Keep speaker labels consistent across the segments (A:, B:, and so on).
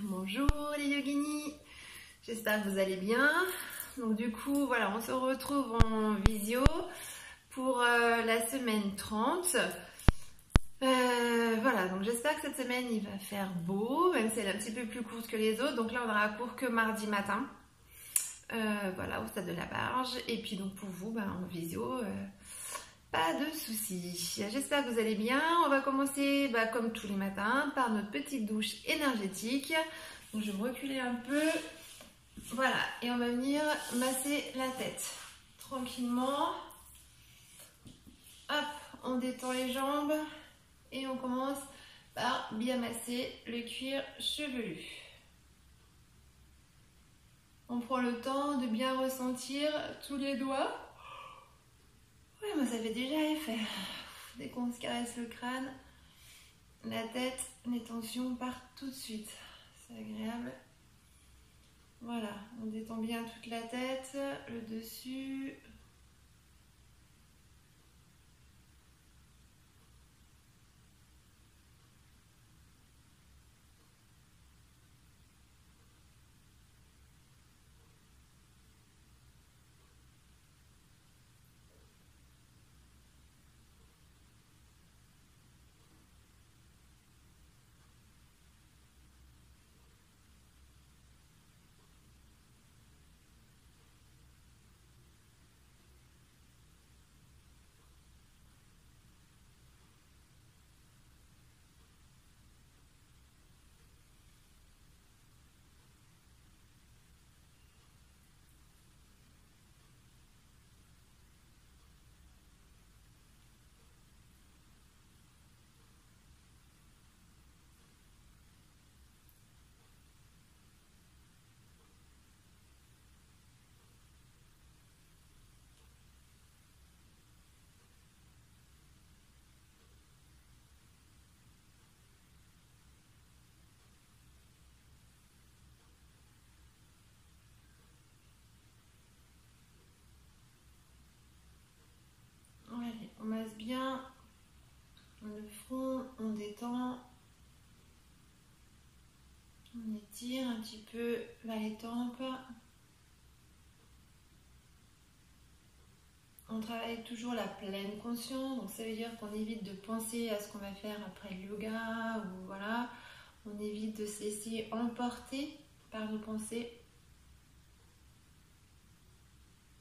A: Bonjour les yoginis, j'espère que vous allez bien. Donc du coup voilà, on se retrouve en visio pour la semaine 30. Voilà, donc j'espère que cette semaine il va faire beau, même si elle est un petit peu plus courte que les autres. Donc là on aura cours que mardi matin, voilà, au stade de la Barge. Et puis donc pour vous, en visio, pas de soucis. J'espère que vous allez bien. On va commencer comme tous les matins par notre petite douche énergétique. Donc je vais me reculer un peu. Voilà, et on va venir masser la tête tranquillement. Hop, on détend les jambes et on commence par bien masser le cuir chevelu. On prend le temps de bien ressentir tous les doigts. Ouais, moi ça fait déjà effet. Dès qu'on se caresse le crâne, la tête, les tensions partent tout de suite. C'est agréable. Voilà, on détend bien toute la tête, le dessus. Allez, on masse bien le front, on détend. On étire un petit peu vers les tempes. On travaille toujours la pleine conscience, donc ça veut dire qu'on évite de penser à ce qu'on va faire après le yoga, ou voilà, on évite de se laisser emporter par nos pensées.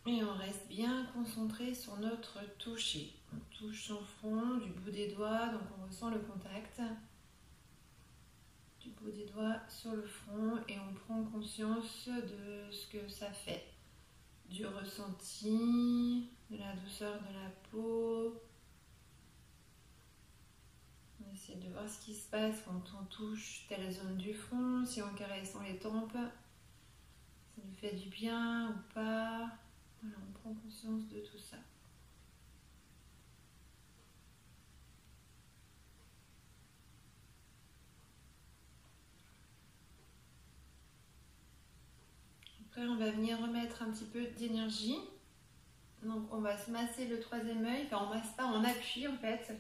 A: Et on reste bien concentré sur notre toucher. On touche son front du bout des doigts, donc on ressent le contact du bout des doigts sur le front et on prend conscience de ce que ça fait. Du ressenti, de la douceur de la peau. On essaie de voir ce qui se passe quand on touche telle zone du front, si en caressant les tempes, ça nous fait du bien ou pas. Voilà, on prend conscience de tout ça. Après, on va venir remettre un petit peu d'énergie. Donc, on va se masser le troisième œil. Enfin, on masse pas, on appuie en fait.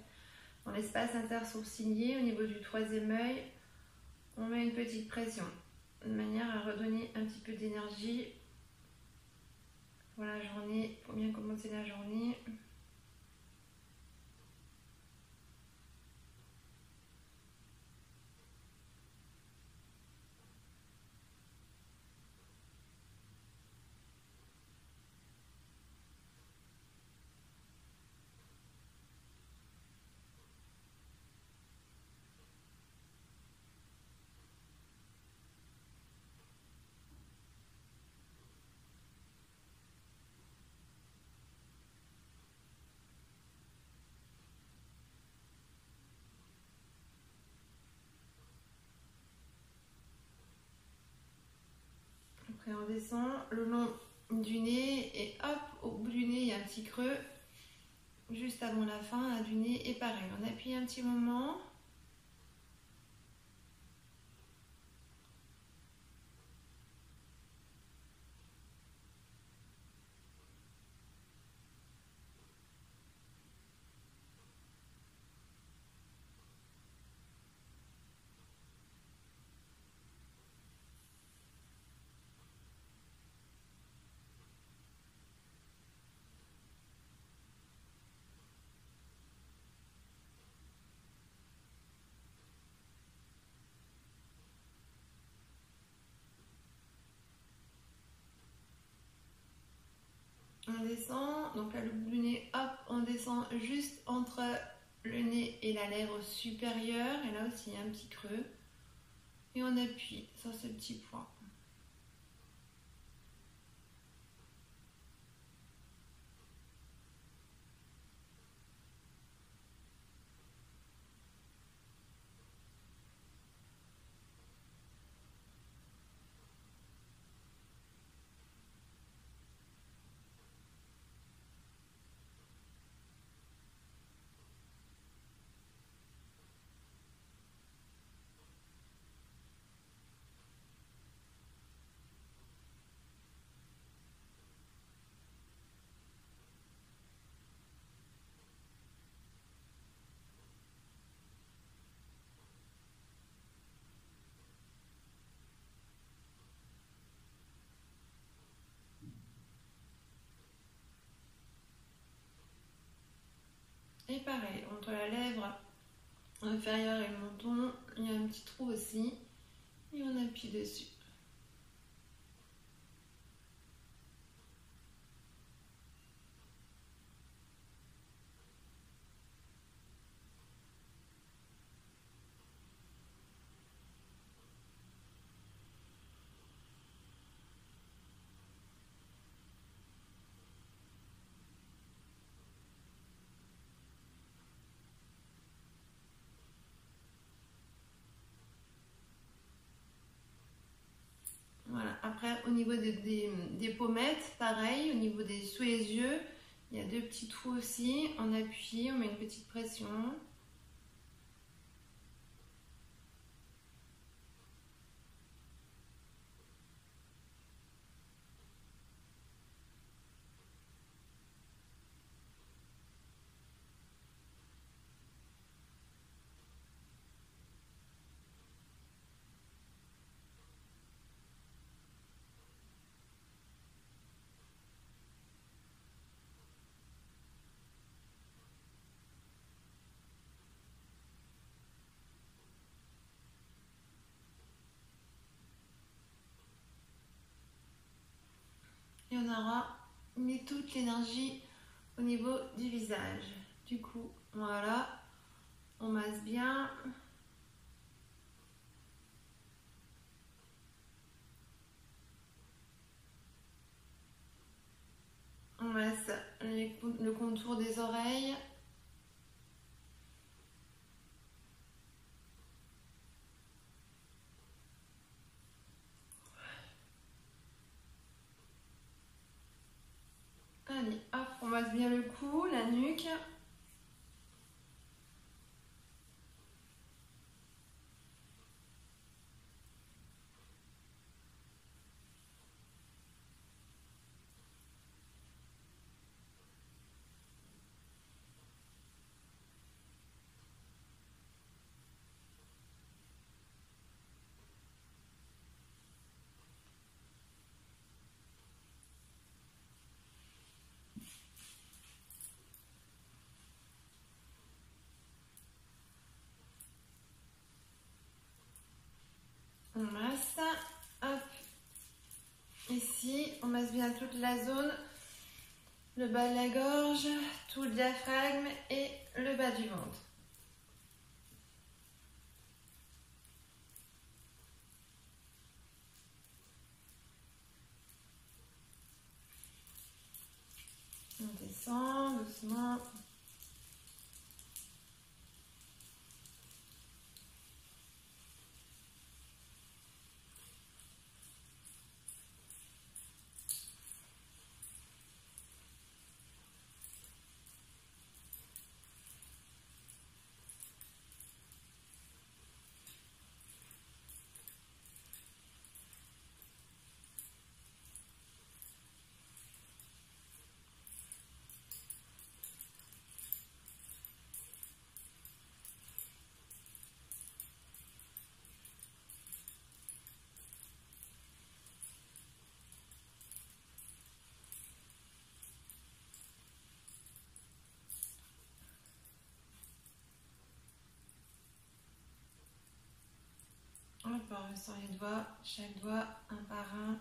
A: Dans l'espace intersourcilier, au niveau du troisième œil, on met une petite pression. De manière à redonner un petit peu d'énergie pour la journée, pour bien commencer la journée. Après, on descend le long du nez et hop, au bout du nez, il y a un petit creux. Juste avant la fin du nez et pareil, on appuie un petit moment. descend. Donc là, le bout du nez, hop, on descend juste entre le nez et la lèvre supérieure. Et là aussi, il y a un petit creux. Et on appuie sur ce petit point. Et pareil, entre la lèvre inférieure et le menton, il y a un petit trou aussi. Et on appuie dessus. Voilà. Après, au niveau des pommettes, pareil, au niveau des sous les yeux, il y a 2 petits trous aussi. On appuie, on met une petite pression. Et on aura mis toute l'énergie au niveau du visage. Du coup, voilà, on masse bien. On masse le contour des oreilles. Allez, hop, on masse bien le cou, la nuque. On masse, hop, ici, on masse bien toute la zone, le bas de la gorge, tout le diaphragme et le bas du ventre. On descend doucement. On part sur les doigts, chaque doigt un par un.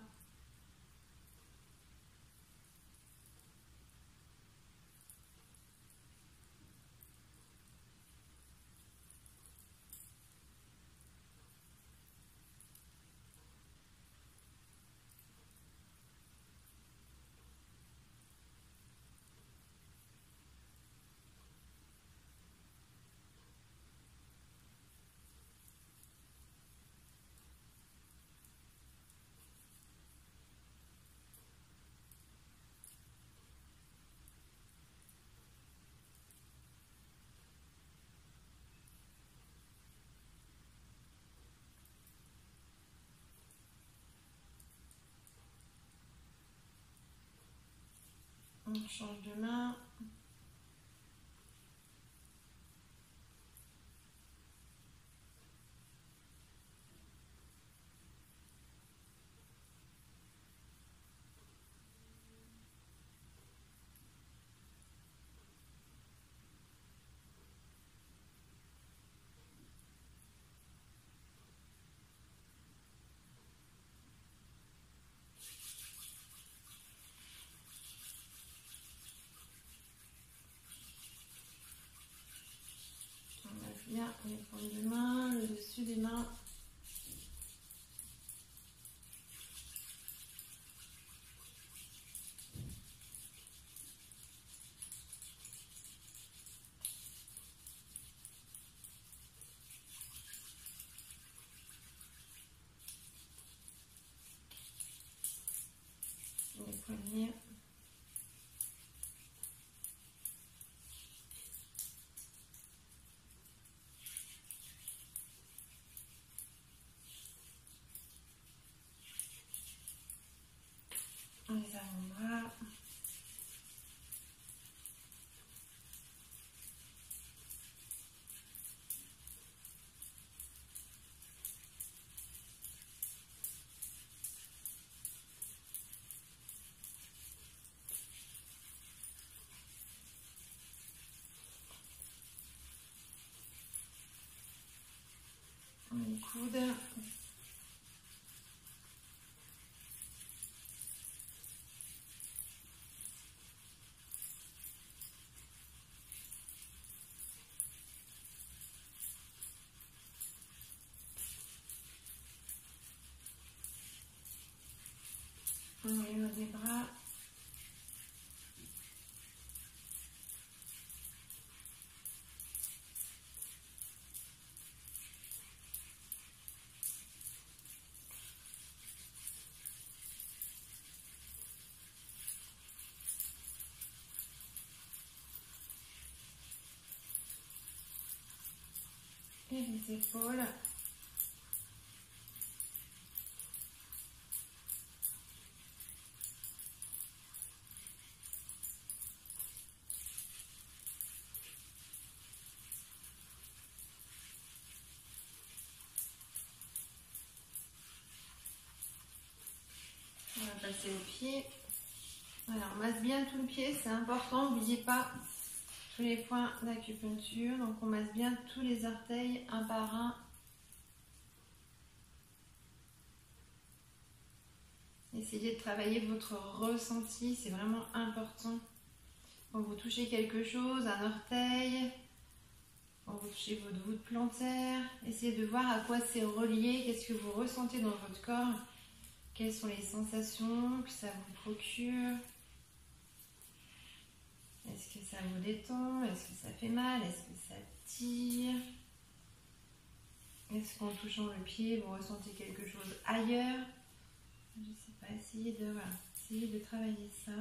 A: On change de main. Bien les pointes de main, le dessus des mains. Les poignets. Les avant-bras. Les coudes. Le haut des bras. Et les épaules. On va passer au pied. Alors, on masse bien tout le pied, c'est important. N'oubliez pas tous les points d'acupuncture. Donc, on masse bien tous les orteils un par un. Essayez de travailler votre ressenti, c'est vraiment important. Quand vous touchez quelque chose, un orteil, quand vous touchez votre voûte plantaire, essayez de voir à quoi c'est relié, qu'est-ce que vous ressentez dans votre corps, quelles sont les sensations que ça vous procure. Est-ce que ça vous détend? Est-ce que ça fait mal? Est-ce que ça tire? Est-ce qu'en touchant le pied, vous ressentez quelque chose ailleurs? Je ne sais pas, essayez de travailler ça.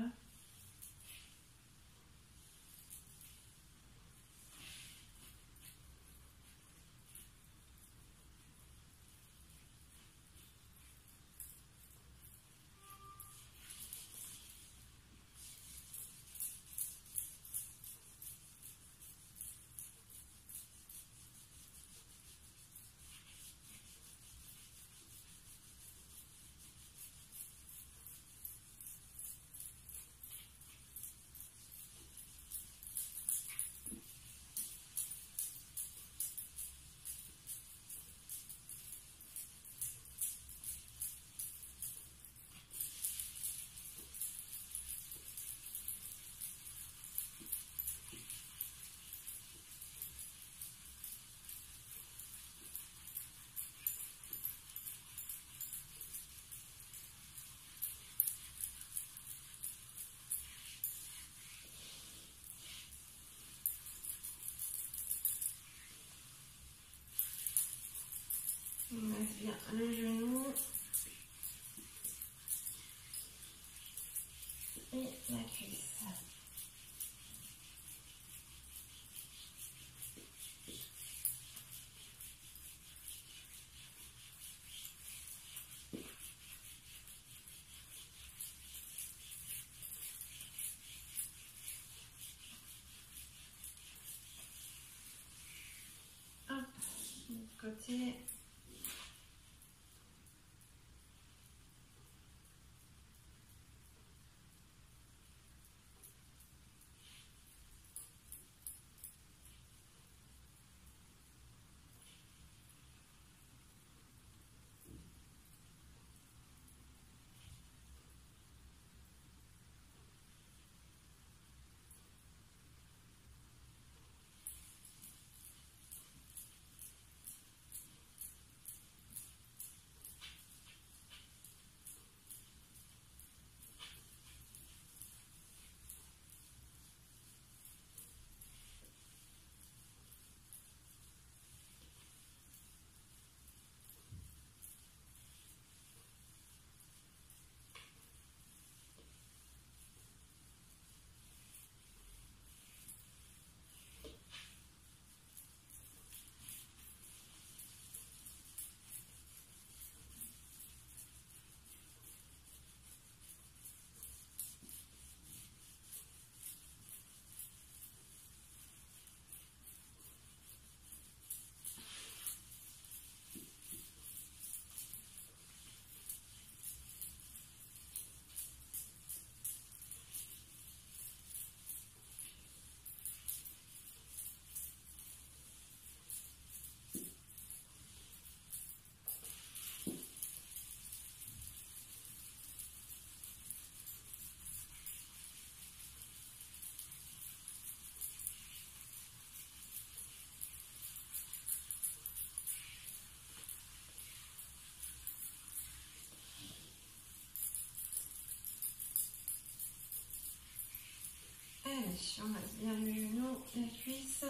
A: On masse bien le genou et la cuisse. côté. Allez, on masse bien le genou, la cuisse.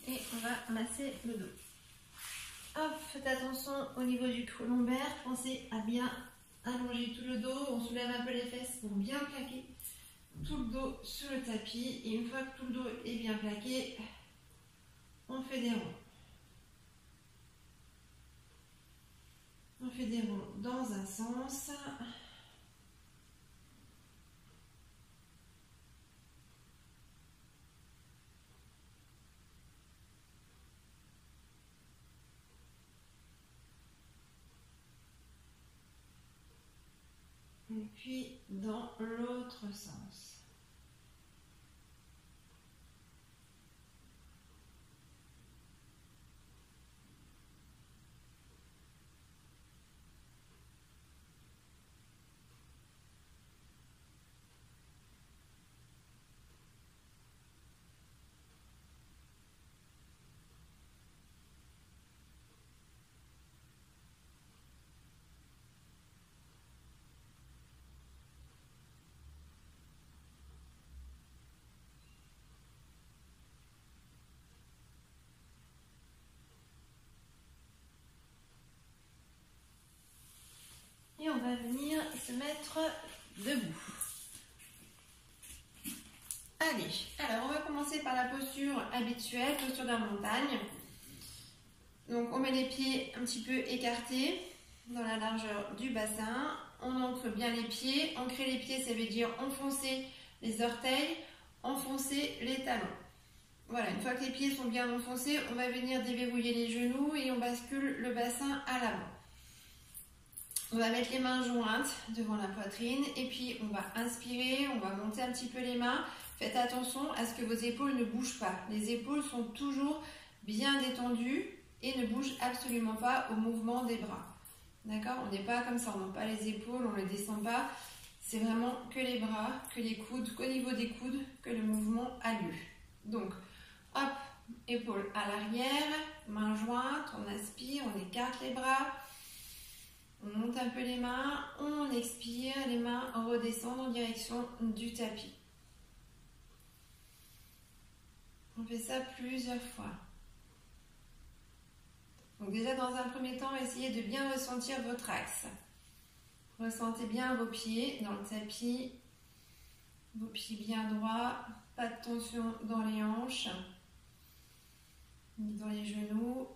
A: Et on va masser le dos. Hop, faites attention au niveau du creux lombaire. Pensez à bien allonger tout le dos. On soulève un peu les fesses pour bien plaquer tout le dos sur le tapis. Et une fois que tout le dos est bien plaqué, on fait des ronds. On fait des ronds dans un sens. Et puis dans l'autre sens. Et on va venir se mettre debout. Allez, alors on va commencer par la posture habituelle, posture de la montagne. Donc on met les pieds un petit peu écartés dans la largeur du bassin. On ancre bien les pieds. Ancrer les pieds, ça veut dire enfoncer les orteils, enfoncer les talons. Voilà, une fois que les pieds sont bien enfoncés, on va venir déverrouiller les genoux et on bascule le bassin à l'avant. On va mettre les mains jointes devant la poitrine et puis on va inspirer, on va monter un petit peu les mains. Faites attention à ce que vos épaules ne bougent pas. Les épaules sont toujours bien détendues et ne bougent absolument pas au mouvement des bras. D'accord? On n'est pas comme ça, on ne monte pas les épaules, on ne les descend pas. C'est vraiment que les bras, que les coudes, qu'au niveau des coudes que le mouvement a lieu. Donc, hop, épaules à l'arrière, mains jointes, on inspire, on écarte les bras. On monte un peu les mains, on expire, les mains redescendent en direction du tapis. On fait ça plusieurs fois. Donc déjà dans un premier temps, essayez de bien ressentir votre axe. Ressentez bien vos pieds dans le tapis, vos pieds bien droits, pas de tension dans les hanches, ni dans les genoux.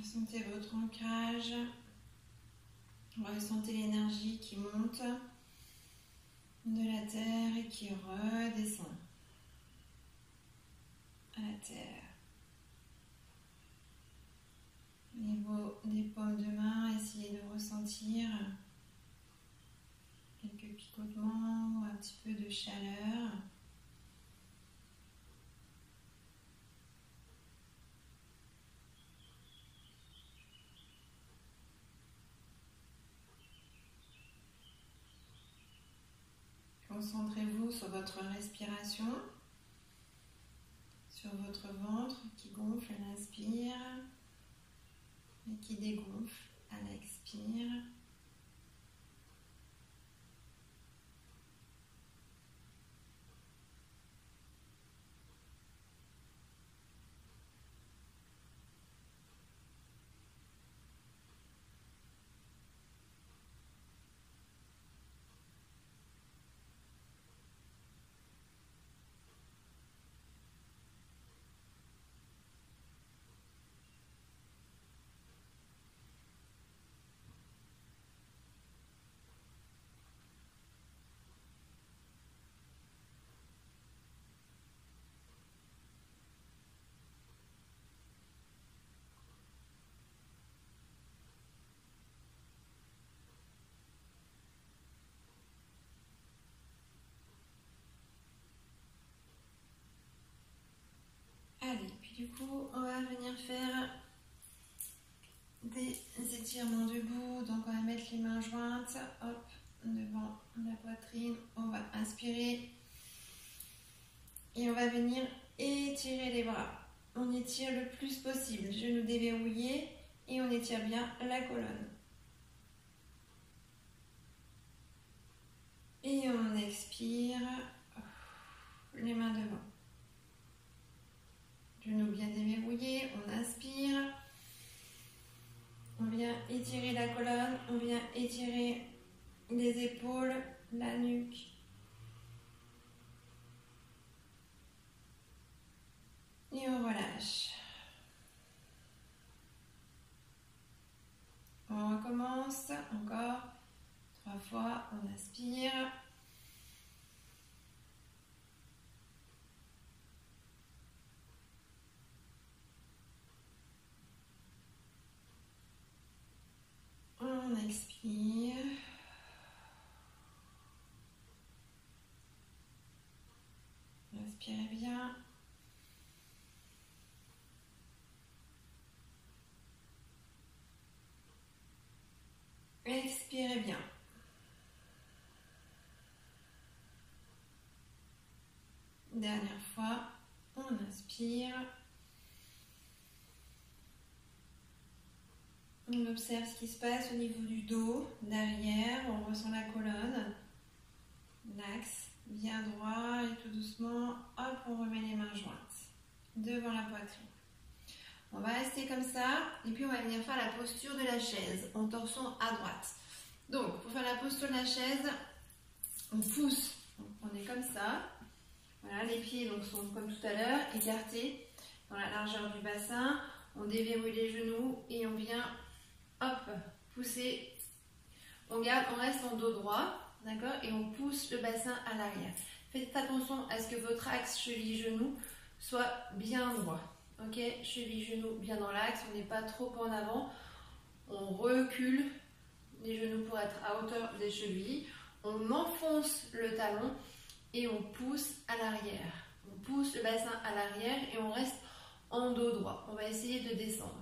A: Ressentez votre ancrage. Ressentez l'énergie qui monte de la terre et qui redescend à la terre. Au niveau des paumes de main, essayez de ressentir quelques picotements ou un petit peu de chaleur. Concentrez-vous sur votre respiration, sur votre ventre qui gonfle à l'inspire et qui dégonfle à l'expire. Allez, puis du coup, on va venir faire des étirements debout. Donc, on va mettre les mains jointes, hop, devant la poitrine. On va inspirer et on va venir étirer les bras. On étire le plus possible, genoux déverrouillés et on étire bien la colonne. Et on expire, les mains devant. Genoux bien déverrouillés, on inspire. On vient étirer la colonne, on vient étirer les épaules, la nuque. Et on relâche. On recommence encore 3 fois, on inspire. On expire. Inspirez bien. Expirez bien. Dernière fois, on inspire. On observe ce qui se passe au niveau du dos, derrière, on ressent la colonne, l'axe bien droit et tout doucement, hop, on remet les mains jointes devant la poitrine. On va rester comme ça et puis on va venir faire la posture de la chaise en torsion à droite. Donc, pour faire la posture de la chaise, on pousse, on est comme ça. Voilà, les pieds donc, sont comme tout à l'heure, écartés dans la largeur du bassin. On déverrouille les genoux et on vient, hop, pousser. On reste en dos droit, d'accord, et on pousse le bassin à l'arrière. Faites attention à ce que votre axe cheville-genou soit bien droit. Ok, cheville-genou bien dans l'axe, on n'est pas trop en avant. On recule les genoux pour être à hauteur des chevilles. On enfonce le talon et on pousse à l'arrière. On pousse le bassin à l'arrière et on reste en dos droit. On va essayer de descendre.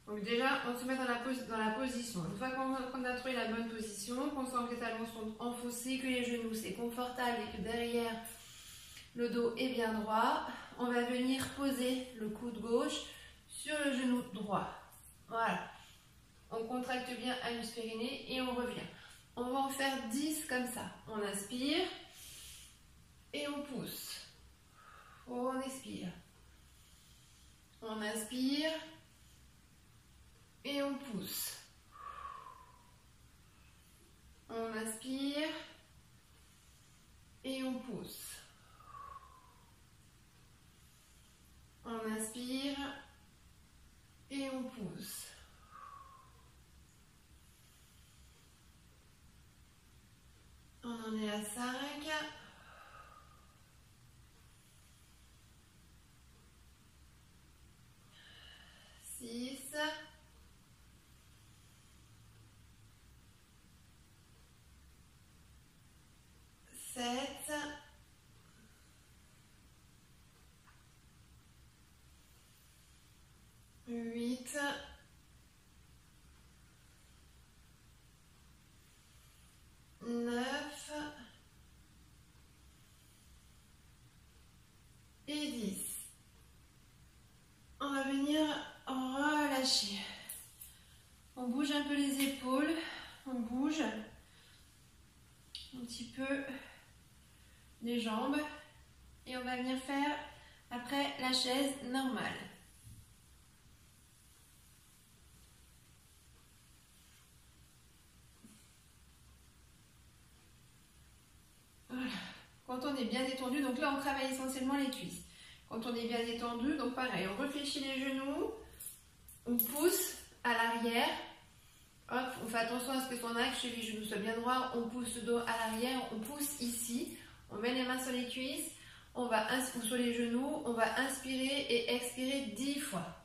A: Donc déjà, on se met dans la position. Une fois qu'on a trouvé la bonne position, qu'on sent que les talons sont enfoncés, que les genoux c'est confortable et que derrière le dos est bien droit, on va venir poser le coude gauche sur le genou droit. Voilà. On contracte bien l'anus périnée et on revient. On va en faire 10 comme ça. On inspire et on pousse. On expire. On inspire et on pousse. On inspire et on pousse. On inspire et on pousse. y a 5. 6. 7. 8. 9 et 10. On va venir relâcher. On bouge un peu les épaules, on bouge un petit peu les jambes et on va venir faire après la chaise normale. Voilà. Quand on est bien détendu, donc là on travaille essentiellement les cuisses. Quand on est bien détendu, donc pareil, on réfléchit les genoux, on pousse à l'arrière. Hop, on fait attention à ce que son axe cheville-genou soit bien droit. On pousse le dos à l'arrière, on pousse ici. On met les mains sur les cuisses, ou sur les genoux. On va inspirer et expirer 10 fois.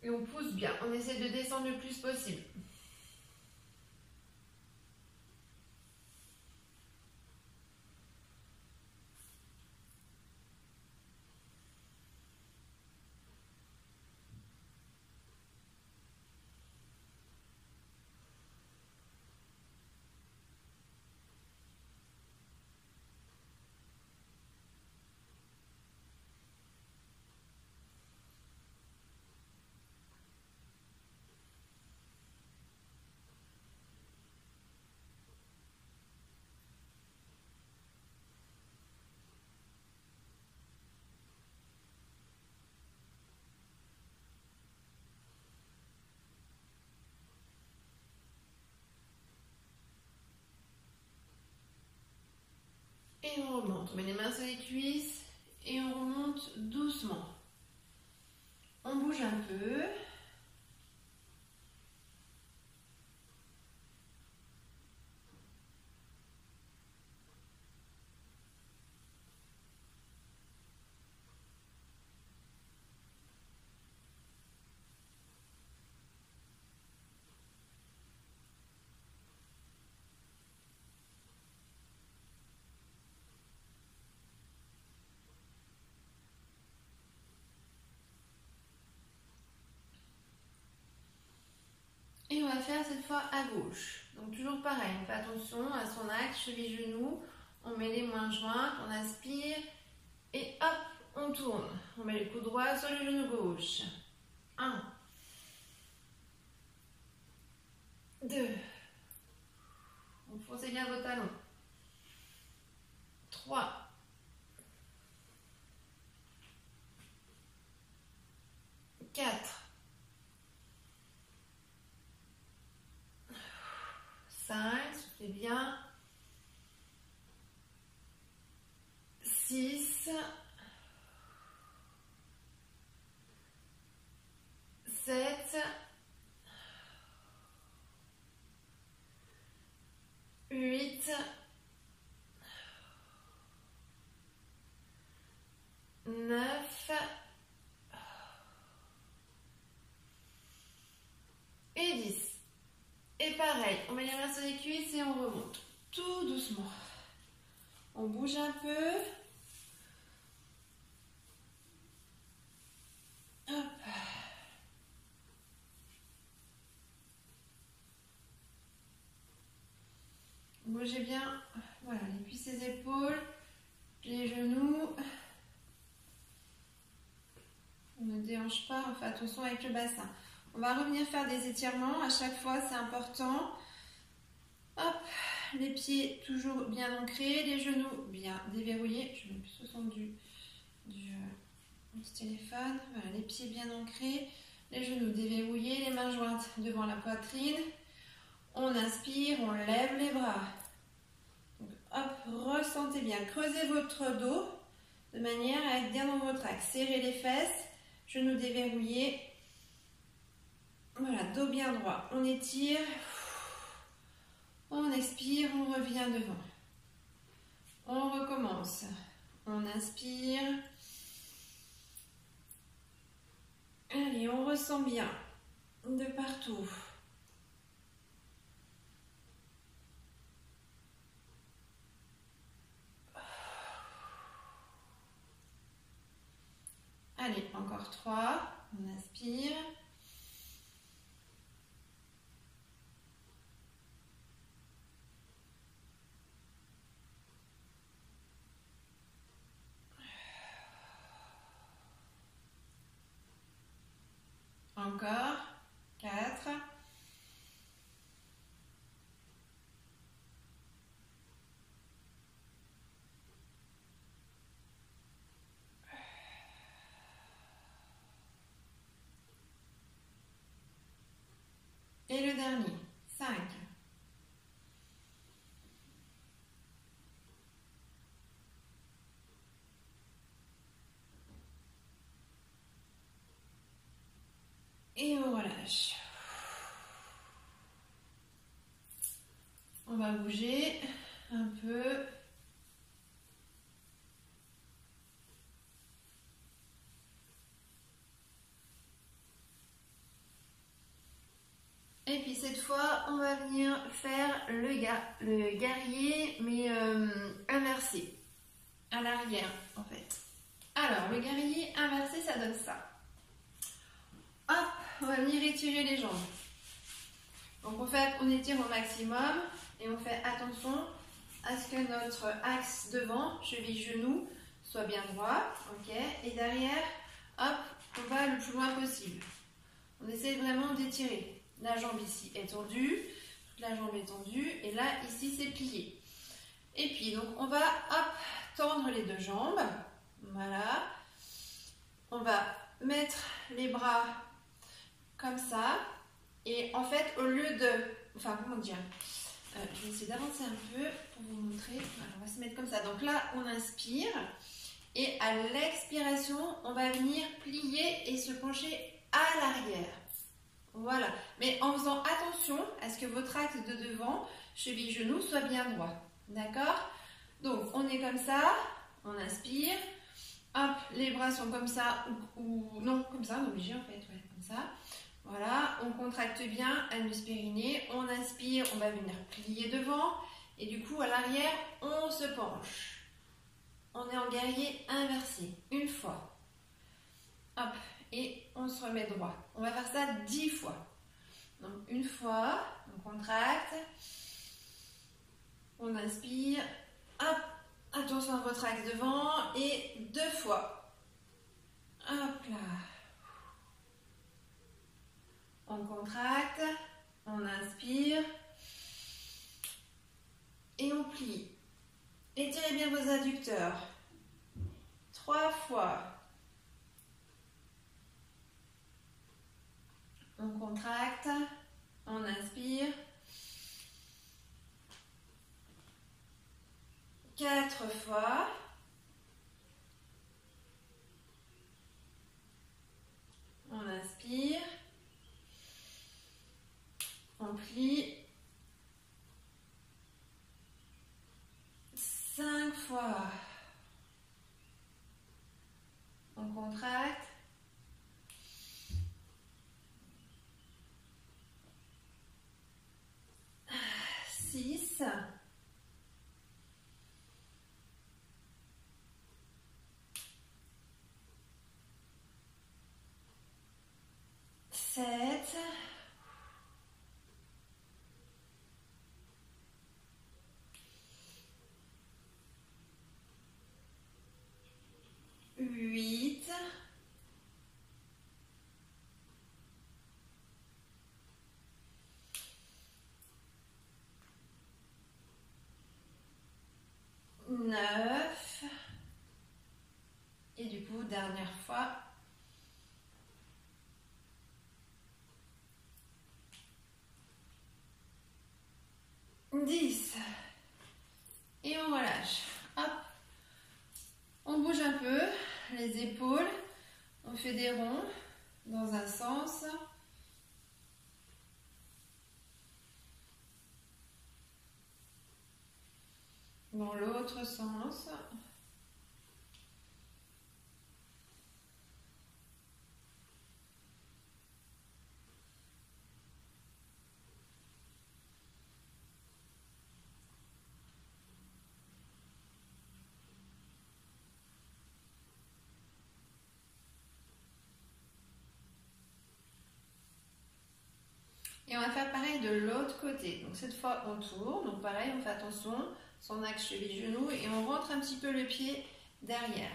A: Et on pousse bien. On essaie de descendre le plus possible. Et on remonte. On met les mains sur les cuisses et on remonte doucement. On bouge un peu. Et on va faire cette fois à gauche. Donc toujours pareil, on fait attention à son axe, cheville-genou. On met les mains jointes, on inspire et hop, on tourne. On met le coude droit sur le genou gauche. 1, 2. Foncez bien vos talons. 3. 4. 5, soufflez bien. 6. 7. 8. 9. Et 10. Et pareil, on met les mains sur les cuisses et on remonte. Tout doucement. On bouge un peu. Hop. Bougez bien. Voilà, les cuisses et les épaules, les genoux. On ne déhanche pas, on fait attention avec le bassin. On va revenir faire des étirements. À chaque fois, c'est important. Hop, les pieds toujours bien ancrés, les genoux bien déverrouillés. Je mets plus au centre du téléphone. Voilà, les pieds bien ancrés, les genoux déverrouillés, les mains jointes devant la poitrine. On inspire, on lève les bras. Donc, hop, ressentez bien. Creusez votre dos de manière à être bien dans votre axe. Serrez les fesses, genoux déverrouillés. Voilà, dos bien droit. On étire. On expire, on revient devant. On recommence. On inspire. Allez, on ressent bien de partout. Allez, encore 3. On inspire. Encore 4. Et le dernier, 5. Et on relâche. On va bouger un peu. Et puis cette fois, on va venir faire le guerrier, mais inversé, à l'arrière en fait. Alors, le guerrier inversé, ça donne ça. Hop, on va venir étirer les jambes. Donc en fait, on étire au maximum et on fait attention à ce que notre axe devant, cheville-genou, soit bien droit. Ok. Et derrière, hop, on va le plus loin possible. On essaie vraiment d'étirer. La jambe ici est tendue, toute la jambe est tendue, et là, ici, c'est plié. Et puis, donc, on va, hop, tendre les deux jambes. Voilà. On va mettre les bras comme ça. Et en fait, au lieu de... Enfin, comment dire, je vais essayer d'avancer un peu pour vous montrer. Voilà, on va se mettre comme ça. Donc là, on inspire. Et à l'expiration, on va venir plier et se pencher à l'arrière. Voilà. Mais en faisant attention à ce que votre axe de devant, cheville-genou, soit bien droit. D'accord? Donc, on est comme ça. On inspire. Hop, les bras sont comme ça. Ou non, comme ça, on est obligé en fait. Ouais, comme ça. Voilà, on contracte bien anus périnée, on inspire, on va venir plier devant et du coup à l'arrière, on se penche. On est en guerrier inversé, une fois. Hop, et on se remet droit. On va faire ça 10 fois. Donc une fois, on contracte, on inspire, hop, attention à votre axe devant et 2 fois. Hop là. On contracte, on inspire et on plie. Étirez bien vos adducteurs. 3 fois. On contracte, on inspire. 4 fois. On inspire. On plie. 5 fois. On contracte. 6. 7. 8. 9. Et du coup, dernière fois. 10. Et on relâche. Hop. On bouge un peu les épaules. On fait des ronds dans un sens. Dans l'autre sens. Et on va faire pareil de l'autre côté. Donc cette fois on tourne, donc pareil on fait attention, son axe cheville-genou et on rentre un petit peu le pied derrière.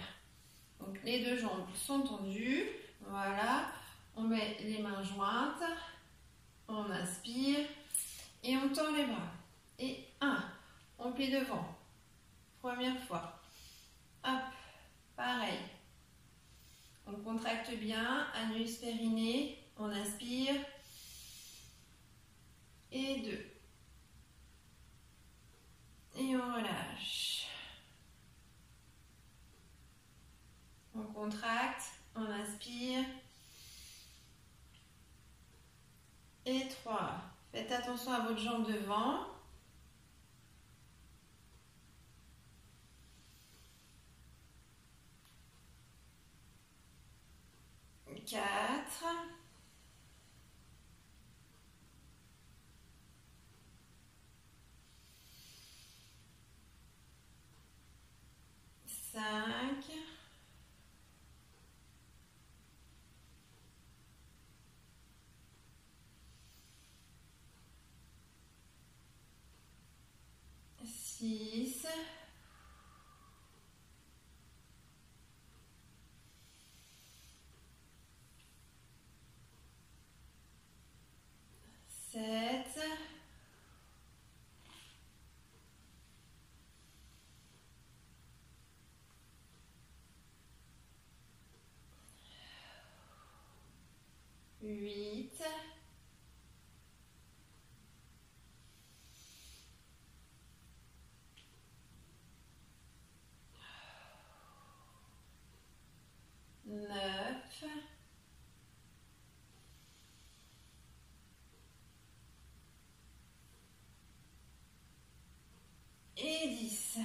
A: Donc les deux jambes sont tendues, voilà. On met les mains jointes, on inspire et on tend les bras. Et 1, on plie devant, première fois. Hop, pareil. On contracte bien, anus périnée, on inspire. Et 2. Et on relâche. On contracte, on inspire. Et 3. Faites attention à votre jambe devant. 4. 5. 6. 7. 8. 9. Et 10.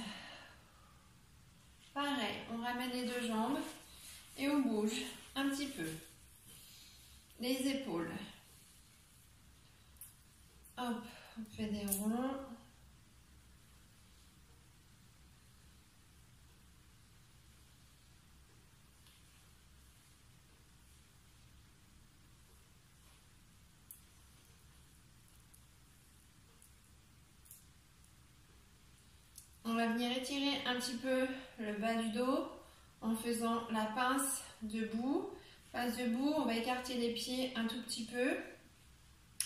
A: Pareil, on ramène les deux jambes et on bouge un petit peu. Les épaules. Hop, on fait des ronds. On va venir étirer un petit peu le bas du dos en faisant la pince debout. Pince debout, on va écarter les pieds un tout petit peu.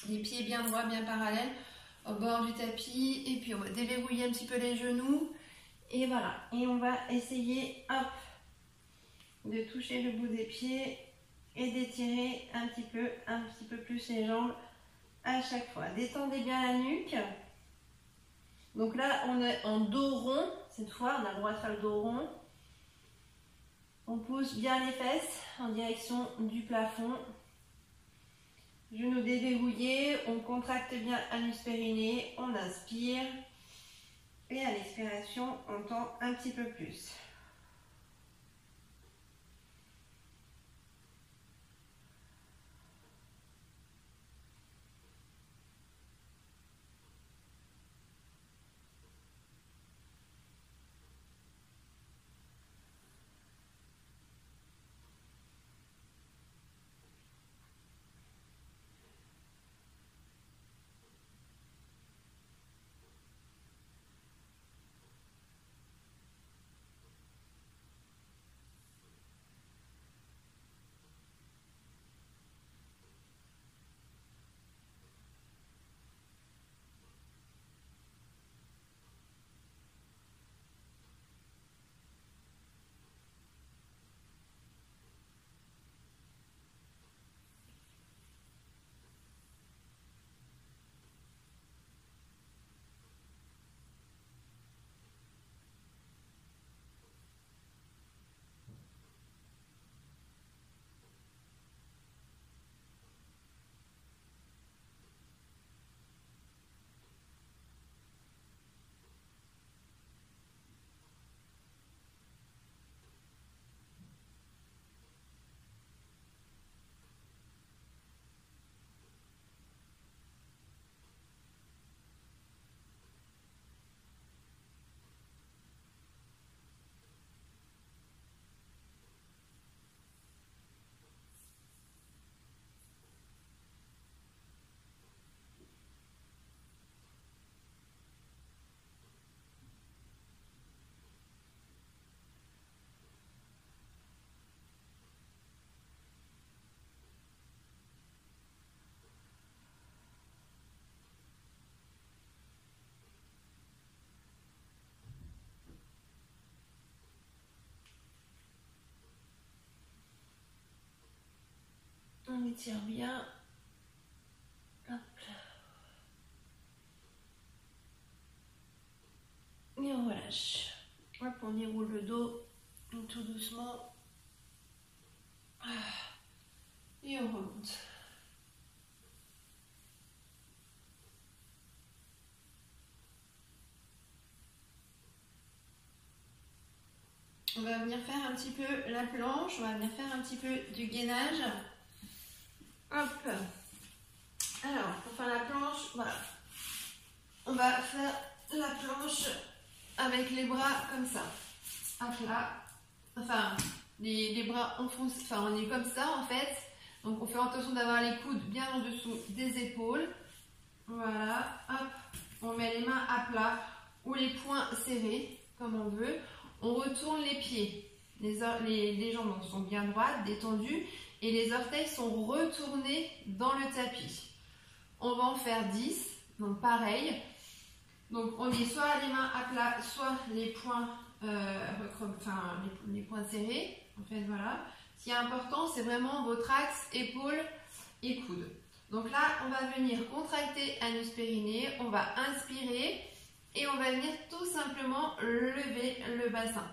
A: Les pieds bien droits, bien parallèles au bord du tapis. Et puis on va déverrouiller un petit peu les genoux. Et voilà. Et on va essayer, hop, de toucher le bout des pieds et d'étirer un petit peu plus les jambes à chaque fois. Détendez bien la nuque. Donc là, on est en dos rond. Cette fois, on a le droit de faire le dos rond. On pousse bien les fesses en direction du plafond. Genoux déverrouillés. On contracte bien anus périnée. On inspire. Et à l'expiration, on tend un petit peu plus. étire bien. Hop. Et on relâche. Hop, on déroule le dos tout doucement. Et on remonte. On va venir faire un petit peu la planche, on va venir faire un petit peu du gainage. Hop. Alors, pour faire la planche, voilà. On va faire la planche avec les bras comme ça. Hop là. Enfin, les bras enfoncés, enfin on est comme ça en fait. Donc on fait attention d'avoir les coudes bien en dessous des épaules. Voilà, hop. On met les mains à plat ou les poings serrés, comme on veut. On retourne les pieds. Les jambes sont bien droites, détendues. Et les orteils sont retournés dans le tapis. On va en faire 10. Donc pareil. Donc on est soit les mains à plat, soit les poings, les poings serrés. En fait, voilà. Ce qui est important, c'est vraiment votre axe épaules et coudes. Donc là, on va venir contracter anus périnée. On va inspirer. Et on va venir tout simplement lever le bassin.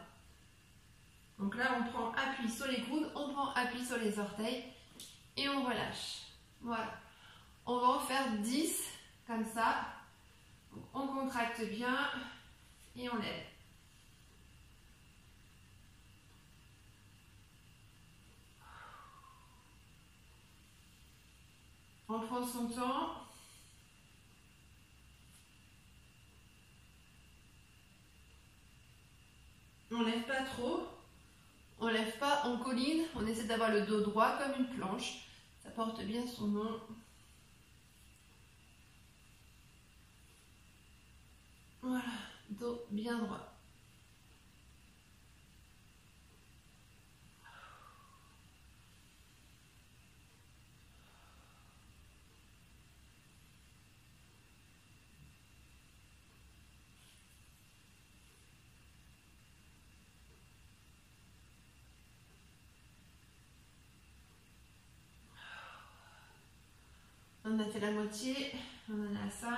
A: Donc là, on prend appui sur les coudes, on prend appui sur les orteils et on relâche. Voilà. On va en faire 10 comme ça. Donc, on contracte bien et on lève. On prend son temps. On ne lève pas trop, on ne lève pas, on colline, on essaie d'avoir le dos droit comme une planche. Ça porte bien son nom. Voilà, dos bien droit. On a fait la moitié, on en a 5.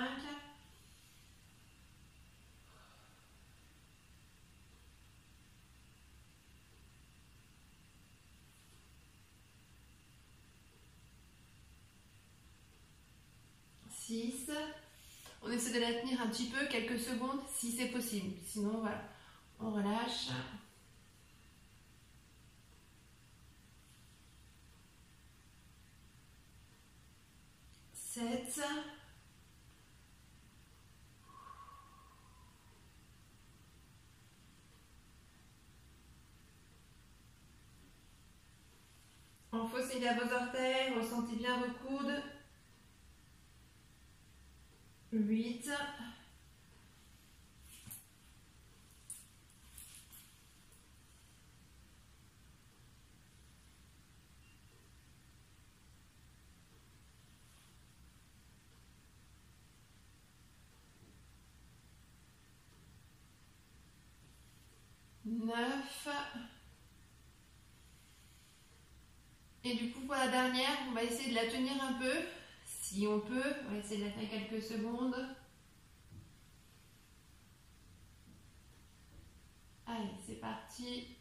A: On essaie de la tenir un petit peu, quelques secondes, si c'est possible. Sinon, voilà, on relâche. 7. Enfoncez à vos orteils, ressentez bien vos coudes. 8. 9. Et du coup, pour la dernière, on va essayer de la tenir un peu. Si on peut, on va essayer de la tenir quelques secondes. Allez, c'est parti.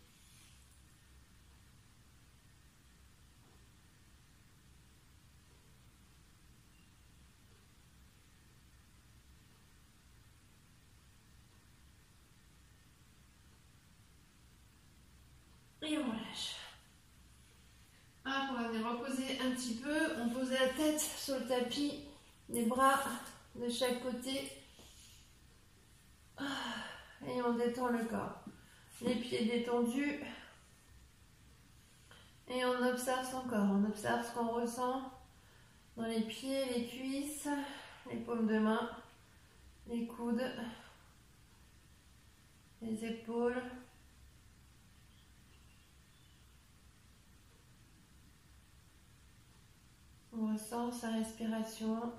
A: Et on relâche. Hop, on va venir reposer un petit peu. On pose la tête sur le tapis, les bras de chaque côté. Et on détend le corps. Les pieds détendus. Et on observe son corps. On observe ce qu'on ressent dans les pieds, les cuisses, les paumes de main, les coudes, les épaules. On ressent sa respiration.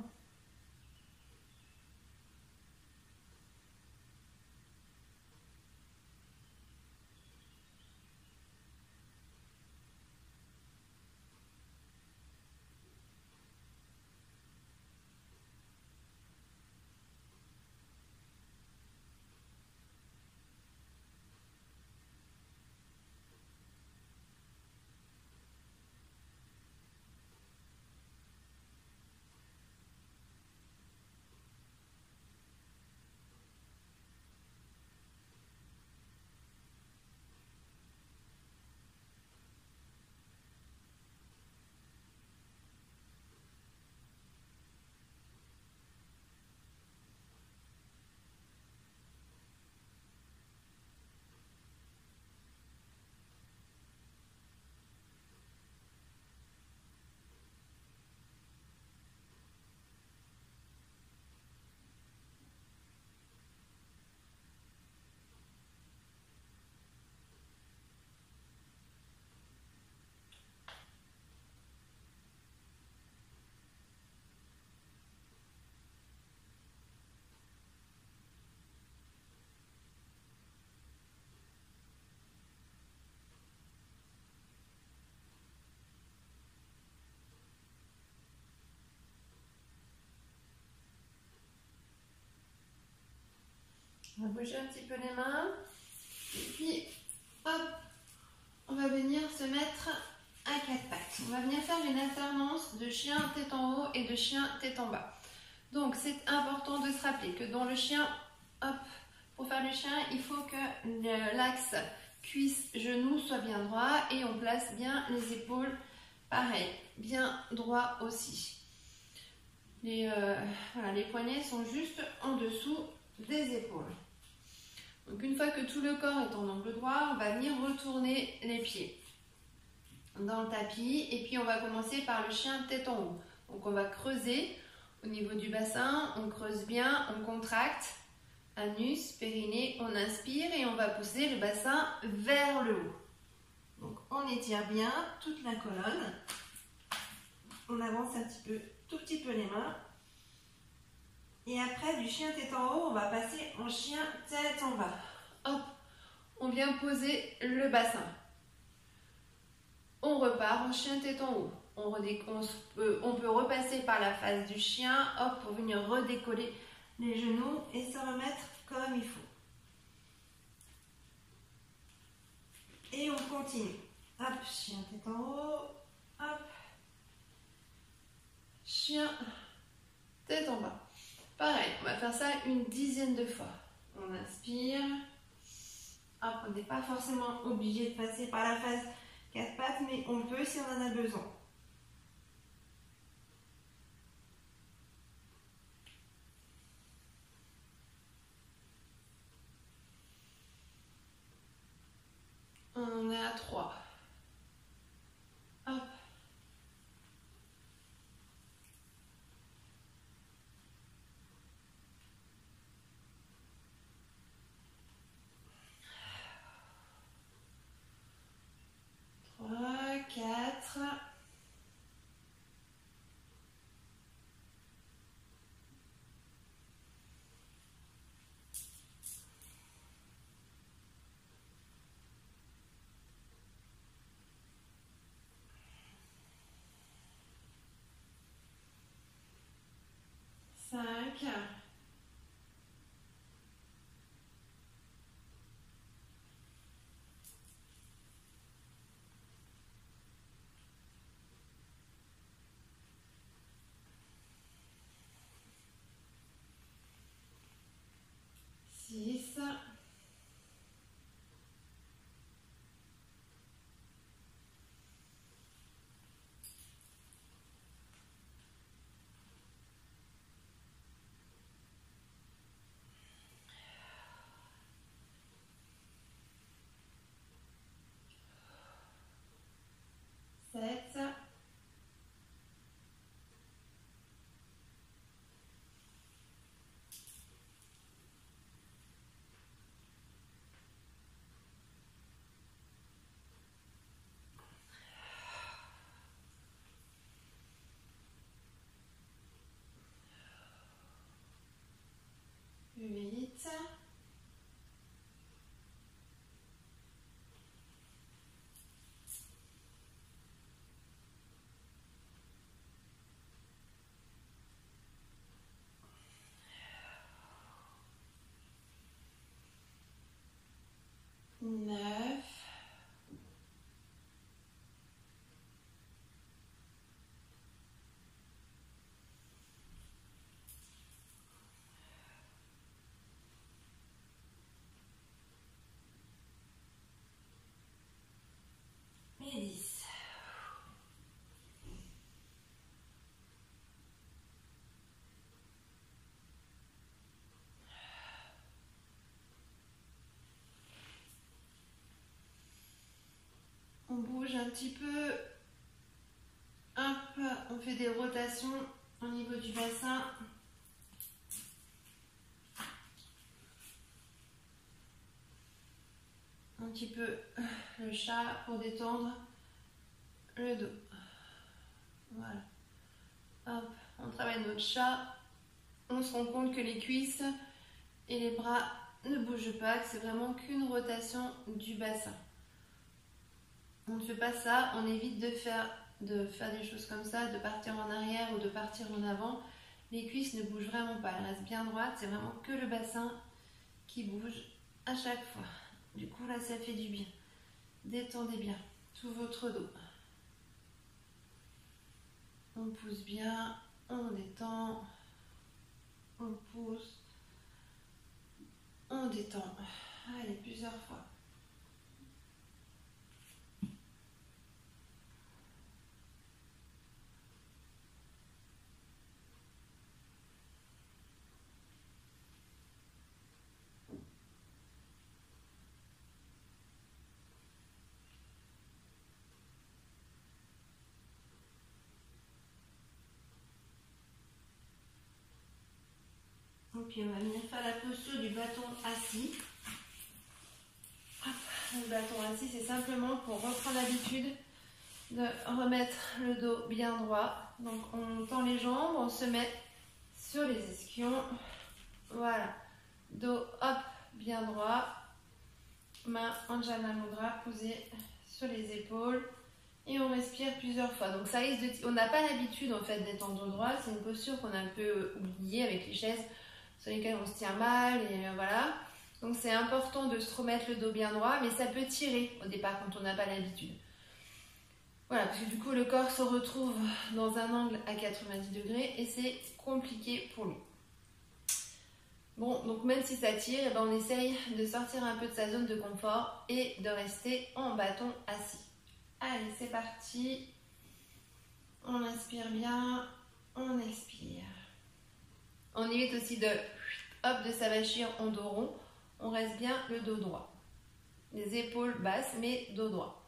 A: On va bouger un petit peu les mains. Et puis, hop, on va venir se mettre à quatre pattes. On va venir faire une alternance de chien tête en haut et de chien tête en bas. Donc, c'est important de se rappeler que dans le chien, hop, pour faire le chien, il faut que l'axe cuisse-genou soit bien droit et on place bien les épaules, pareil, bien droit aussi. Voilà, les poignets sont juste en dessous des épaules. Donc une fois que tout le corps est en angle droit, on va venir retourner les pieds dans le tapis et puis on va commencer par le chien tête en haut. Donc on va creuser au niveau du bassin, on creuse bien, on contracte, anus, périnée, on inspire et on va pousser le bassin vers le haut. Donc on étire bien toute la colonne, on avance un petit peu, tout petit peu les mains. Et après, du chien tête en haut, on va passer en chien tête en bas. Hop, on vient poser le bassin. On repart en chien tête en haut. On peut repasser par la face du chien, hop, pour venir redécoller les genoux et se remettre comme il faut. Et on continue. Hop, chien tête en haut, hop, chien tête en bas. Pareil, on va faire ça une dizaine de fois. On inspire. Hop, on n'est pas forcément obligé de passer par la phase quatre pattes, mais on peut si on en a besoin. On est à 3. Hop. Trois, 4. Cinq. 6. 7. 8. 9. 10. On bouge un petit peu. Hop, on fait des rotations au niveau du bassin. Un petit peu le chat pour détendre le dos. Voilà. Hop, on travaille notre chat. On se rend compte que les cuisses et les bras ne bougent pas, que c'est vraiment qu'une rotation du bassin. On ne fait pas ça, on évite de faire des choses comme ça, de partir en arrière ou de partir en avant. Les cuisses ne bougent vraiment pas, elles restent bien droites, c'est vraiment que le bassin qui bouge à chaque fois. Du coup, là, ça fait du bien. Détendez bien tout votre dos. On pousse bien, on détend, on pousse, on détend. Allez, plusieurs fois. Et puis on va venir faire la posture du bâton assis. Hop, le bâton assis, c'est simplement pour reprendre l'habitude de remettre le dos bien droit. Donc on tend les jambes, on se met sur les ischions. Voilà. Dos, hop, bien droit. Main en Jana Mudra posée sur les épaules. Et on respire plusieurs fois. Donc ça risque de... On n'a pas l'habitude en fait d'être en dos droit. C'est une posture qu'on a un peu oubliée avec les chaises sur lesquelles on se tient mal. Et voilà. Donc c'est important de se remettre le dos bien droit. Mais ça peut tirer au départ quand on n'a pas l'habitude. Voilà, parce que du coup le corps se retrouve dans un angle à 90 degrés et c'est compliqué pour lui. Bon, donc même si ça tire, eh ben on essaye de sortir un peu de sa zone de confort et de rester en bâton assis. Allez, c'est parti. On inspire bien, on expire. On évite aussi de s'avachir en dos rond. On reste bien le dos droit. Les épaules basses, mais dos droit.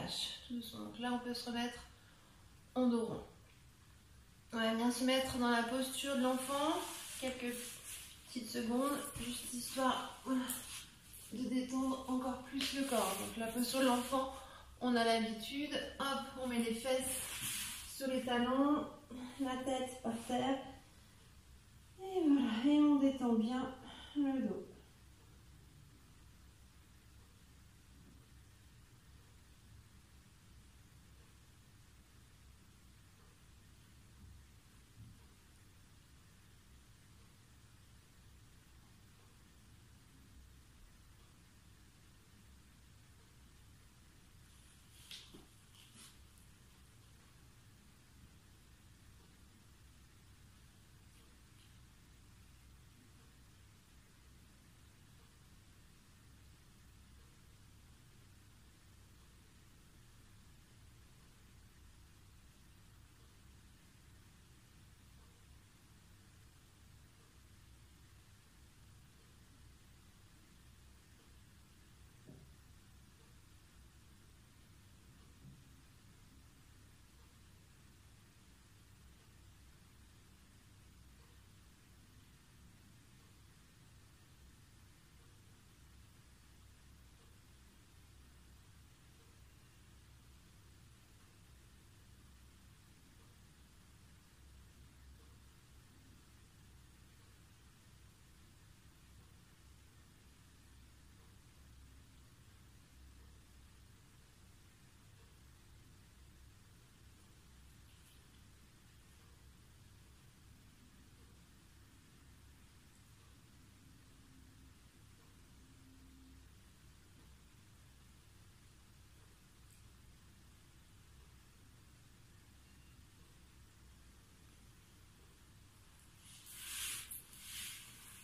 A: relâche. Donc là, on peut se remettre en dos rond. On va venir se mettre dans la posture de l'enfant. Quelques petites secondes, juste histoire de détendre encore plus le corps. Donc la posture de l'enfant, on a l'habitude. Hop, on met les fesses sur les talons, la tête par terre. Et voilà, et on détend bien le dos.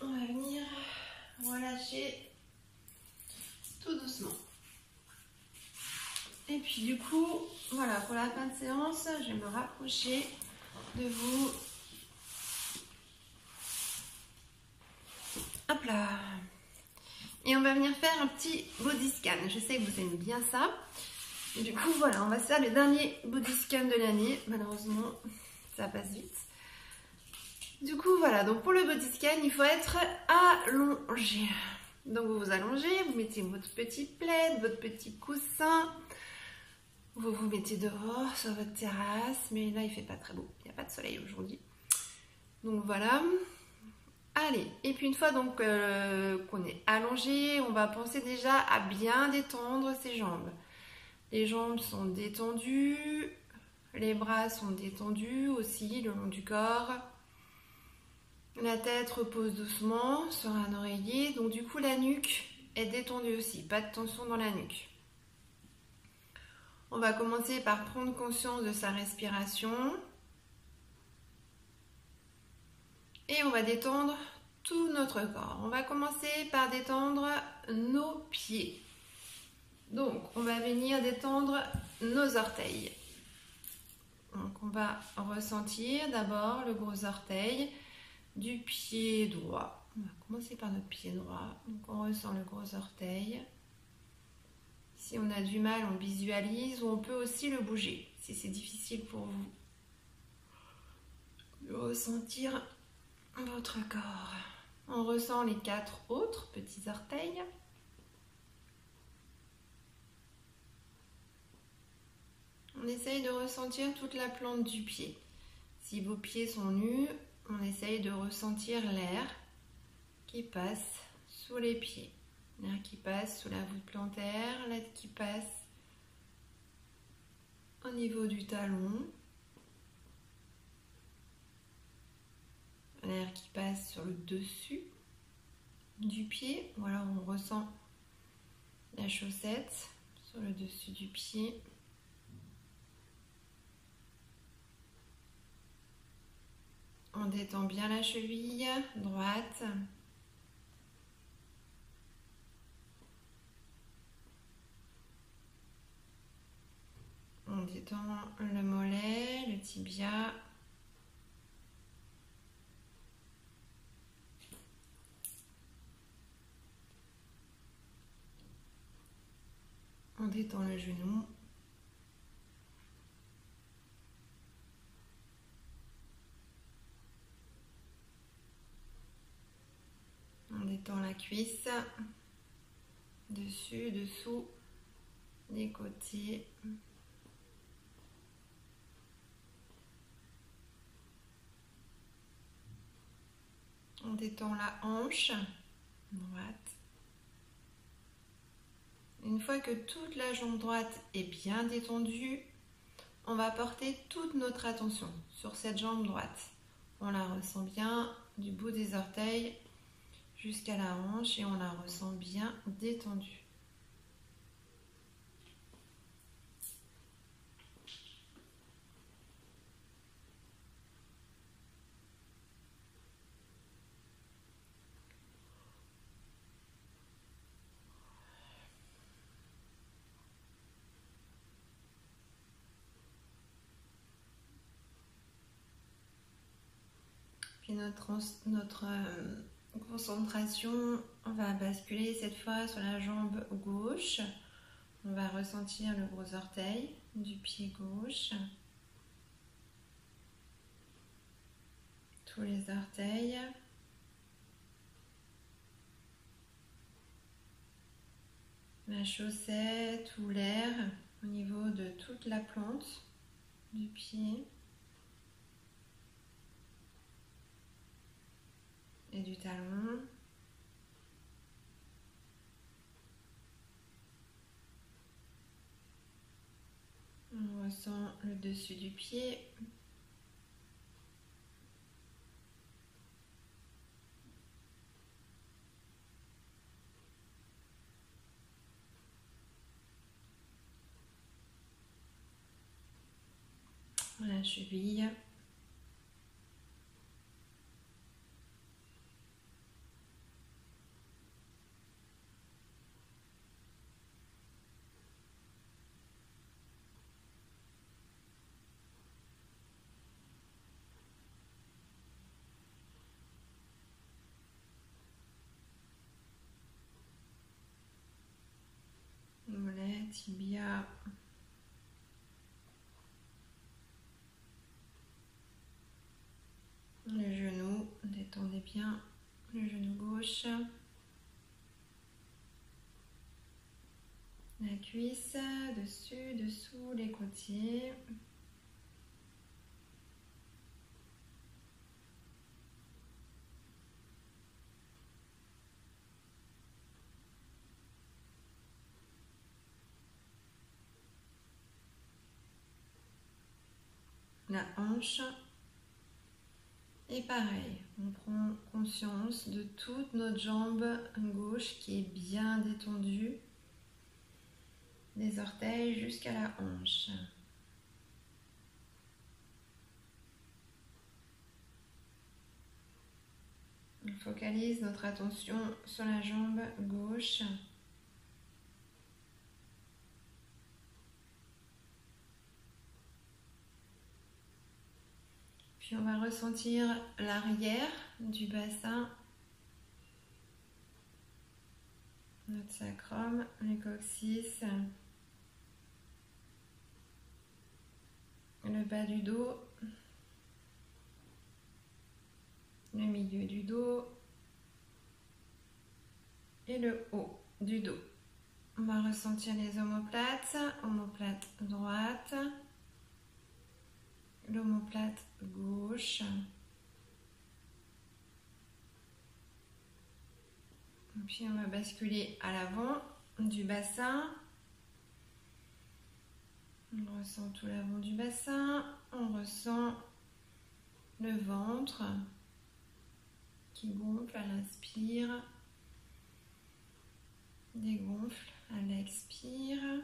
A: On va venir relâcher tout doucement. Et puis du coup, voilà, pour la fin de séance, je vais me rapprocher de vous. Hop là. Et on va venir faire un petit body scan. Je sais que vous aimez bien ça. Et du coup, voilà, on va faire le dernier body scan de l'année. Malheureusement, ça passe vite. Du coup, voilà, donc pour le body scan, il faut être allongé. Donc vous vous allongez, vous mettez votre petit plaid, votre petit coussin. Vous vous mettez dehors sur votre terrasse, mais là il fait pas très beau, il n'y a pas de soleil aujourd'hui. Donc voilà. Allez, et puis une fois donc qu'on est allongé, on va penser déjà à bien détendre ses jambes. Les jambes sont détendues, les bras sont détendus aussi le long du corps. La tête repose doucement sur un oreiller, donc du coup la nuque est détendue aussi, pas de tension dans la nuque. On va commencer par prendre conscience de sa respiration et on va détendre tout notre corps. On va commencer par détendre nos pieds. Donc on va venir détendre nos orteils. Donc on va ressentir d'abord le gros orteil du pied droit. On va commencer par notre pied droit. Donc on ressent le gros orteil. Si on a du mal, on visualise ou on peut aussi le bouger si c'est difficile pour vous de ressentir votre corps. On ressent les 4 autres petits orteils. On essaye de ressentir toute la plante du pied. Si vos pieds sont nus, on essaye de ressentir l'air qui passe sous les pieds. L'air qui passe sous la voûte plantaire, l'air qui passe au niveau du talon, l'air qui passe sur le dessus du pied, ou alors on ressent la chaussette sur le dessus du pied. On détend bien la cheville droite. On détend le mollet, le tibia. On détend le genou. cuisses, dessus, dessous, les côtés. On détend la hanche droite. Une fois que toute la jambe droite est bien détendue, on va porter toute notre attention sur cette jambe droite. On la ressent bien du bout des orteils jusqu'à la hanche et on la ressent bien détendue. Puis notre concentration va basculer cette fois sur la jambe gauche. On va ressentir le gros orteil du pied gauche. Tous les orteils. La chaussette ou l'air au niveau de toute la plante du pied. Et du talon. On ressent le dessus du pied. La cheville. Mollet, tibia. Le genou, détendez bien le genou gauche. La cuisse, dessus, dessous, les côtiers. La hanche. Et pareil, on prend conscience de toute notre jambe gauche qui est bien détendue, des orteils jusqu'à la hanche. On focalise notre attention sur la jambe gauche. Puis on va ressentir l'arrière du bassin, notre sacrum, le coccyx, le bas du dos, le milieu du dos et le haut du dos. On va ressentir les omoplates, omoplate droite, l'omoplate gauche. Et puis on va basculer à l'avant du bassin. On ressent tout l'avant du bassin. On ressent le ventre qui gonfle à l'inspire, dégonfle à l'expire.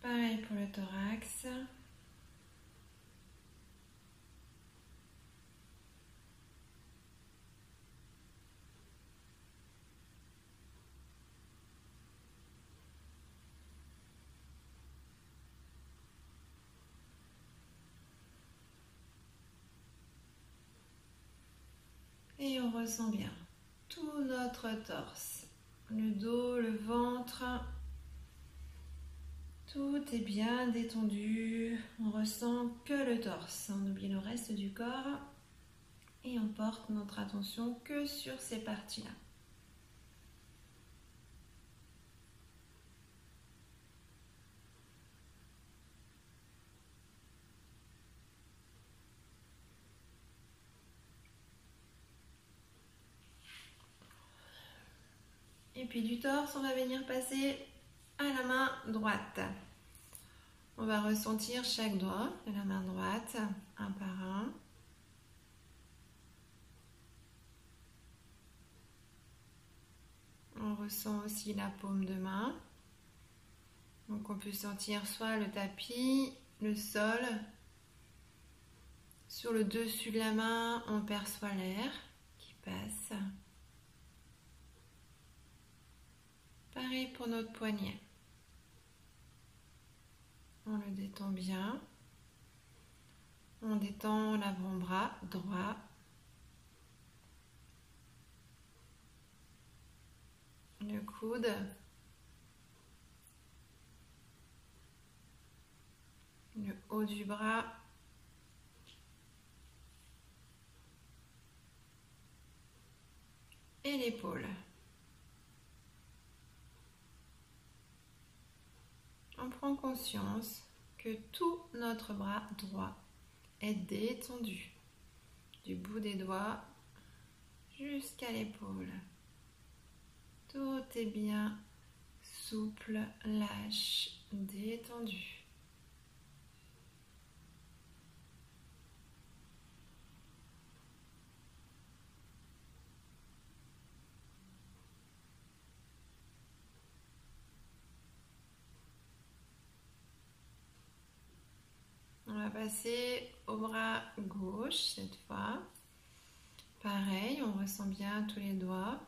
A: Pareil pour le thorax. Et on ressent bien tout notre torse, le dos, le ventre. Tout est bien détendu, on ressent que le torse, on oublie le reste du corps. Et on porte notre attention que sur ces parties-là. Et puis du torse, on va venir passer à la main droite. On va ressentir chaque doigt de la main droite, un par un. On ressent aussi la paume de main. Donc on peut sentir soit le tapis, le sol. Sur le dessus de la main, on perçoit l'air qui passe. Pareil pour notre poignet. On le détend bien. On détend l'avant-bras droit. Le coude. Le haut du bras. Et l'épaule. On prend conscience que tout notre bras droit est détendu, du bout des doigts jusqu'à l'épaule. Tout est bien souple, lâche, détendu. On va passer au bras gauche cette fois. Pareil, on ressent bien tous les doigts,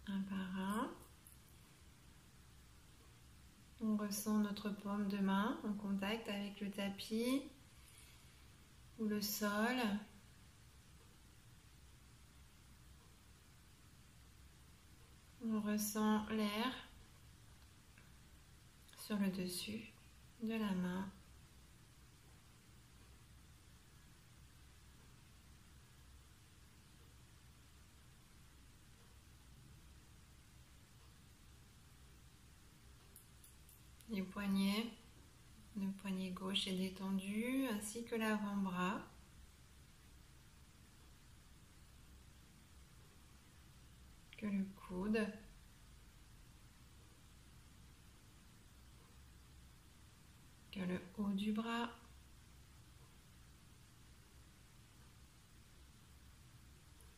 A: un par un. On ressent notre paume de main en contact avec le tapis ou le sol. On ressent l'air sur le dessus de la main. Les poignets, le poignet gauche est détendu, ainsi que l'avant-bras. Que le coude. Que le haut du bras.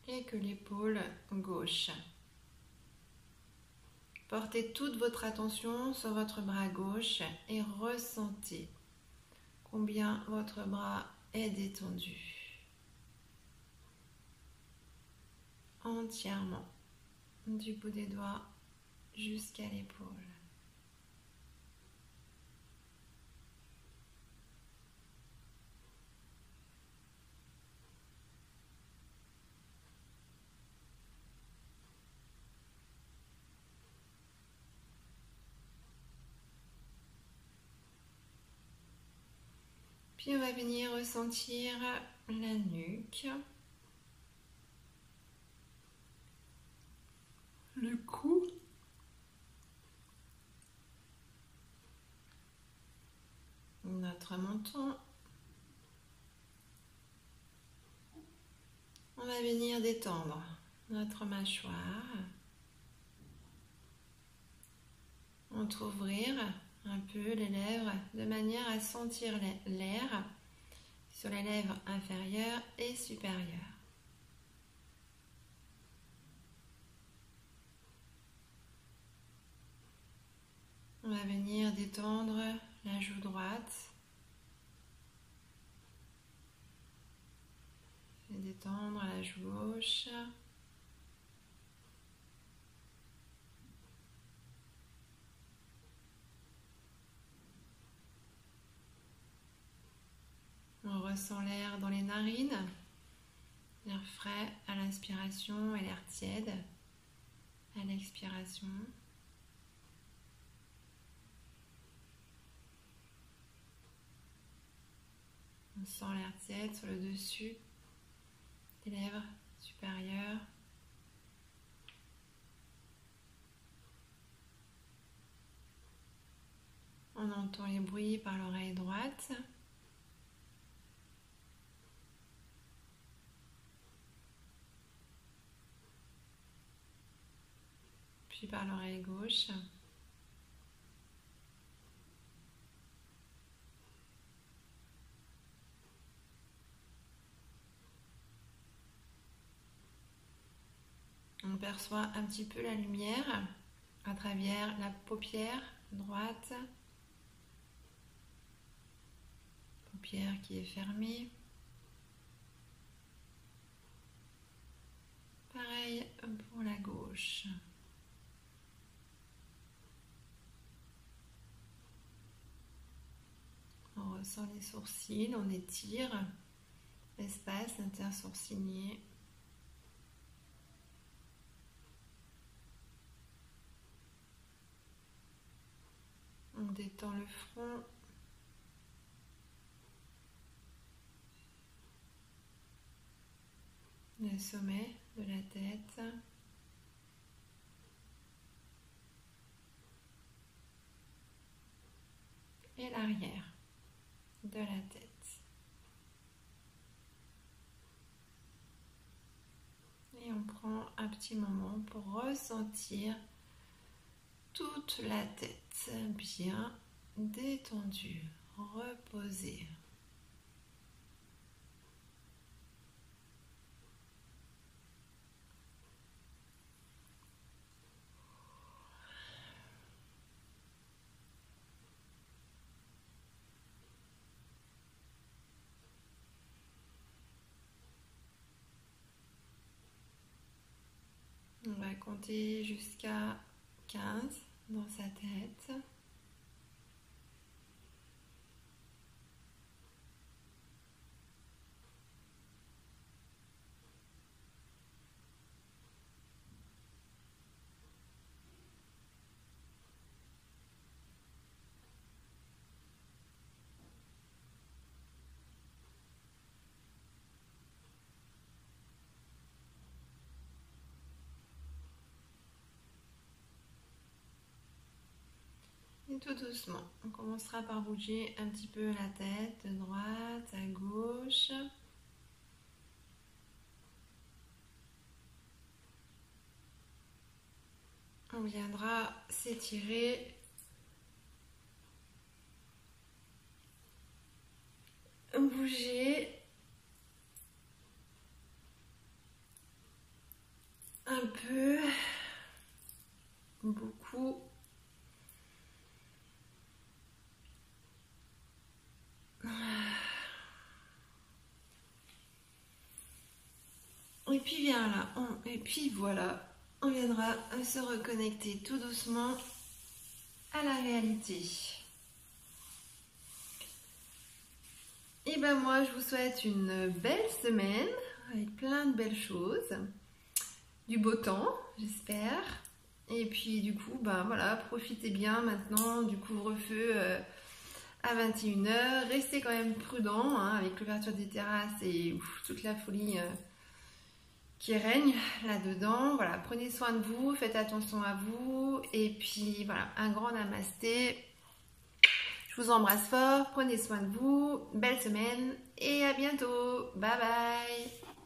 A: Et que l'épaule gauche. Portez toute votre attention sur votre bras gauche et ressentez combien votre bras est détendu. Entièrement, du bout des doigts jusqu'à l'épaule. Puis on va venir ressentir la nuque, le cou, notre menton. On va venir détendre notre mâchoire, entrouvrir un peu les lèvres de manière à sentir l'air sur les lèvres inférieures et supérieures. On va venir détendre la joue droite et détendre la joue gauche. On ressent l'air dans les narines, l'air frais à l'inspiration et l'air tiède à l'expiration. On sent l'air tiède sur le dessus les lèvres supérieures. On entend les bruits par l'oreille droite. Puis par l'oreille gauche. On perçoit un petit peu la lumière à travers la paupière droite. Paupière qui est fermée. Pareil pour la gauche. On ressent les sourcils, on étire l'espace intersourcilier. On détend le front. Le sommet de la tête. Et l'arrière de la tête. Et on prend un petit moment pour ressentir toute la tête bien détendue, reposée. On va compter jusqu'à 15 dans sa tête. Et tout doucement, on commencera par bouger un petit peu la tête de droite à gauche. On viendra s'étirer. Bouger un peu, beaucoup. Et puis viens là, et puis voilà, on viendra se reconnecter tout doucement à la réalité. Et ben moi je vous souhaite une belle semaine avec plein de belles choses, du beau temps j'espère, et puis du coup ben voilà, profitez bien maintenant du couvre-feu à 21h, restez quand même prudents hein, avec l'ouverture des terrasses et toute la folie qui règne là-dedans. Voilà, prenez soin de vous, faites attention à vous, et puis voilà, un grand namasté. Je vous embrasse fort, prenez soin de vous, belle semaine et à bientôt. Bye bye.